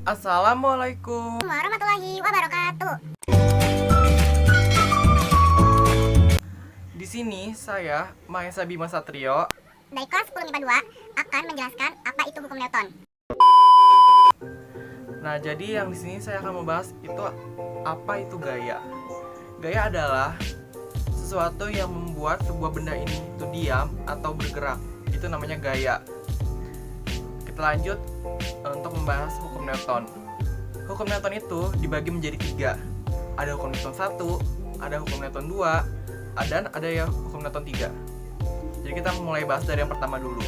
Assalamualaikum warahmatullahi wabarakatuh. Di sini saya Mahesa Bima Satrio Dari kelas 10 MIPA 2 akan menjelaskan apa itu hukum Newton. Nah, jadi yang di sini saya akan membahas itu apa itu gaya. Gaya adalah sesuatu yang membuat sebuah benda ini itu diam atau bergerak. Itu namanya gaya. Kita lanjut untuk membahas hukum Newton. Hukum Newton itu dibagi menjadi 3. Ada hukum Newton 1, ada hukum Newton 2, dan ada ya hukum Newton 3. Jadi kita mulai bahas dari yang pertama dulu.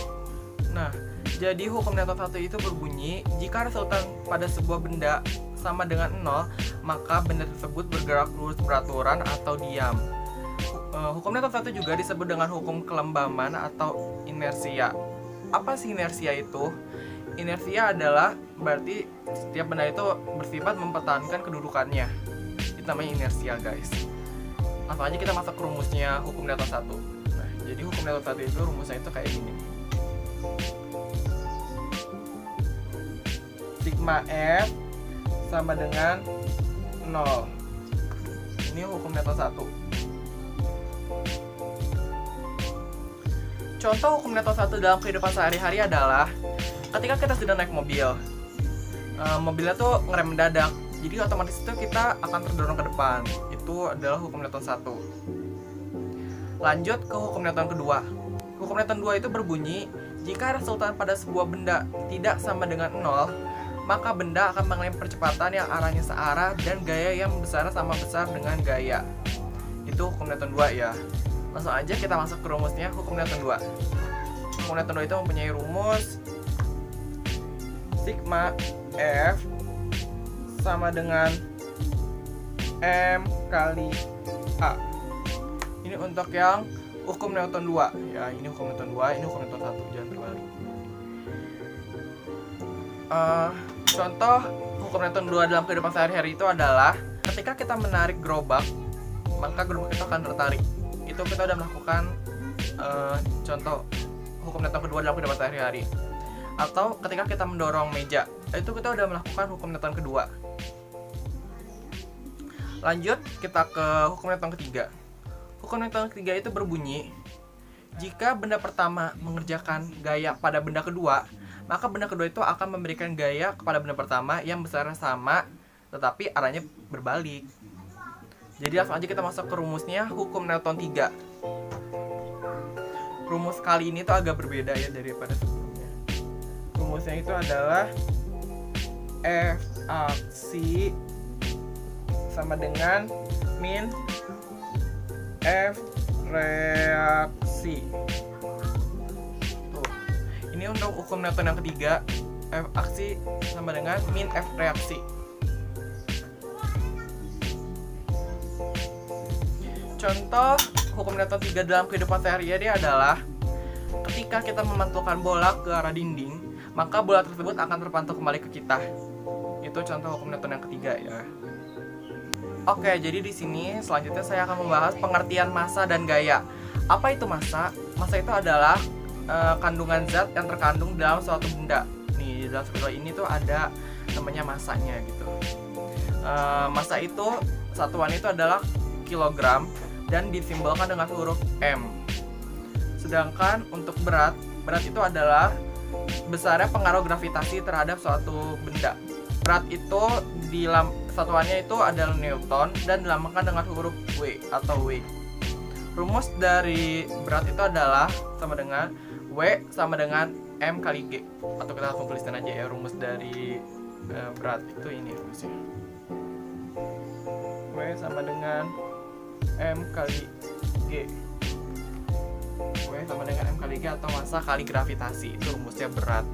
Nah, jadi hukum Newton 1 itu berbunyi, jika resultan pada sebuah benda sama dengan 0, maka benda tersebut bergerak lurus beraturan atau diam. Hukum Newton 1 juga disebut dengan hukum kelembaman atau inersia. Apa sih inersia itu? Inersia adalah berarti setiap benda itu bersifat mempertahankan kedudukannya. Itu namanya inersia, guys. Langsung aja kita masuk ke rumusnya hukum Newton 1. Nah, jadi hukum Newton 1 itu rumusnya itu kayak gini. Sigma F sama dengan 0. Ini hukum Newton 1. Contoh hukum Newton 1 dalam kehidupan sehari-hari adalah ketika kita sedang naik mobil. Mobilnya tuh ngerem mendadak, jadi otomatis itu kita akan terdorong ke depan. Itu adalah hukum Newton 1. Lanjut ke hukum Newton kedua. Hukum Newton 2 itu berbunyi, jika resultan pada sebuah benda tidak sama dengan 0, maka benda akan mengalami percepatan yang arahnya searah dan gaya yang besar sama besar dengan gaya. Itu hukum Newton 2 ya. Langsung aja kita masuk ke rumusnya hukum Newton 2. Hukum Newton 2 itu mempunyai rumus sigma F sama dengan M kali A. Ini untuk yang hukum Newton 2 ya. Ini hukum Newton 2, ini hukum Newton 1, jangan terbalik. Contoh hukum Newton 2 dalam kehidupan sehari-hari itu adalah ketika kita menarik gerobak, maka gerobak itu akan tertarik. Itu kita udah melakukan contoh hukum Newton kedua dalam kehidupan sehari-hari. Atau ketika kita mendorong meja, itu kita udah melakukan hukum Newton kedua. Lanjut kita ke hukum Newton ketiga. Hukum Newton ketiga itu berbunyi, jika benda pertama mengerjakan gaya pada benda kedua, maka benda kedua itu akan memberikan gaya kepada benda pertama yang besarnya sama, tetapi arahnya berbalik. Jadi langsung aja kita masuk ke rumusnya hukum Newton 3. Rumus kali ini tuh agak berbeda ya daripada sebelumnya. Rumusnya itu adalah F aksi sama dengan min F reaksi. Tuh. Ini untuk hukum Newton yang ketiga, F aksi sama dengan min F reaksi. Contoh hukum Newton 3 dalam kehidupan sehari-hari adalah ketika kita memantulkan bola ke arah dinding, maka bola tersebut akan terpantul kembali ke kita. Itu contoh hukum Newton yang ketiga ya. Oke, jadi di sini selanjutnya saya akan membahas pengertian massa dan gaya. Apa itu massa? Massa itu adalah kandungan zat yang terkandung dalam suatu benda. Nih, dalam suatu ini tuh ada namanya massanya gitu. Massa itu satuan itu adalah kilogram dan disimbolkan dengan huruf M. Sedangkan untuk berat itu adalah besarnya pengaruh gravitasi terhadap suatu benda. Berat itu di satuannya itu adalah Newton dan dilambangkan dengan huruf W atau W. Rumus dari berat itu adalah sama dengan W sama dengan M kali G. Atau kita langsung tuliskan aja ya, rumus dari berat itu ini rumusnya. W sama dengan M kali G. W sama dengan M kali G atau massa kali gravitasi. Itu rumusnya berat.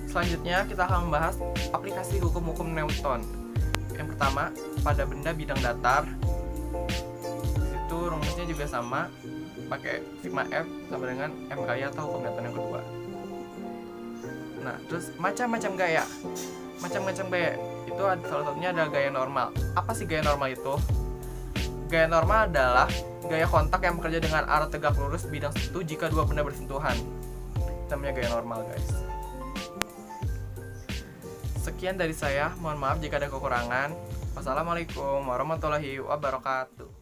Selanjutnya kita akan membahas aplikasi hukum-hukum Newton. Yang pertama, pada benda bidang datar. Itu rumusnya juga sama, pakai sigma F sama dengan M kali atau hukum Newton yang kedua. Nah, terus macam-macam gaya. Macam-macam gaya itu salah satunya ada gaya normal. Apa sih gaya normal itu? Gaya normal adalah gaya kontak yang bekerja dengan arah tegak lurus bidang satu jika dua benda bersentuhan. namanya gaya normal, guys. Sekian dari saya, mohon maaf jika ada kekurangan. Wassalamualaikum warahmatullahi wabarakatuh.